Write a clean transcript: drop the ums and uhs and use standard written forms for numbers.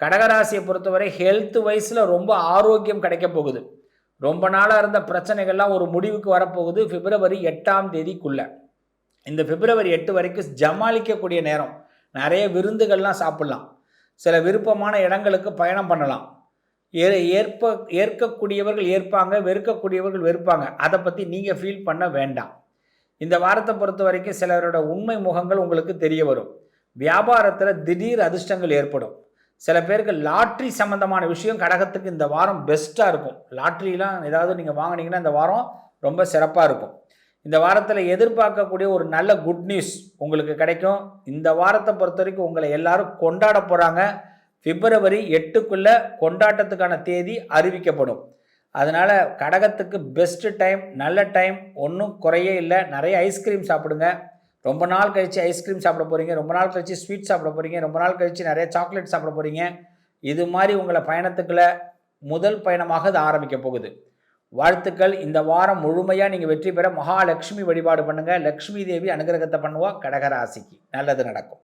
கடகராசியை பொறுத்தவரை ஹெல்த் வைஸில் ரொம்ப ஆரோக்கியம் கிடைக்க போகுது. ரொம்ப நாளாக இருந்த பிரச்சனைகள்லாம் ஒரு முடிவுக்கு வரப்போகுது பிப்ரவரி 8ஆம் தேதிக்குள்ள. இந்த பிப்ரவரி 8 வரைக்கும் ஜமாளிக்கக்கூடிய நேரம். நிறைய விருந்துகள்லாம் சாப்பிட்லாம். சில விருப்பமான இடங்களுக்கு பயணம் பண்ணலாம். ஏற்கக்கூடியவர்கள் ஏற்பாங்க, வெறுக்கக்கூடியவர்கள் வெறுப்பாங்க. அதை பற்றி நீங்கள் ஃபீல் பண்ண வேண்டாம். இந்த வாரத்தை பொறுத்த வரைக்கும் சிலரோட உண்மை முகங்கள் உங்களுக்கு தெரிய வரும். வியாபாரத்தில் திடீர் அதிர்ஷ்டங்கள் ஏற்படும். சில பேருக்கு லாட்ரி சம்மந்தமான விஷயம் கடகத்துக்கு இந்த வாரம் பெஸ்ட்டாக இருக்கும். லாட்ரிலாம் ஏதாவது நீங்கள் வாங்கினீங்கன்னா இந்த வாரம் ரொம்ப சிறப்பாக இருக்கும். இந்த வாரத்தில் எதிர்பார்க்கக்கூடிய ஒரு நல்ல குட் நியூஸ் உங்களுக்கு கிடைக்கும். இந்த வாரத்தை பொறுத்த வரைக்கும் உங்களை எல்லாரும் கொண்டாட போகிறாங்க. பிப்ரவரி 8க்குள்ளே கொண்டாட்டத்துக்கான தேதி அறிவிக்கப்படும். அதனால் கடகத்துக்கு பெஸ்ட்டு டைம், நல்ல டைம், ஒன்றும் குறையே இல்லை. நிறைய ஐஸ்கிரீம் சாப்பிடுங்க. ரொம்ப நாள் கழித்து ஐஸ்கிரீம் சாப்பிட போகிறீங்க, ரொம்ப நாள் கழித்து ஸ்வீட் சாப்பிட போகிறீங்க, ரொம்ப நாள் கழித்து நிறைய சாக்லேட் சாப்பிட போகிறீங்க. இது மாதிரி உங்களை பயணத்துக்குள்ள முதல் பயணமாக இது ஆரம்பிக்க போகுது. வாழ்த்துக்கள். இந்த வாரம் முழுமையாக நீங்கள் வெற்றி பெற மகாலட்சுமி வழிபாடு பண்ணுங்கள். லக்ஷ்மி தேவி அனுகிரகத்தை பண்ணுவா கடகராசிக்கு. நல்லது நடக்கும்.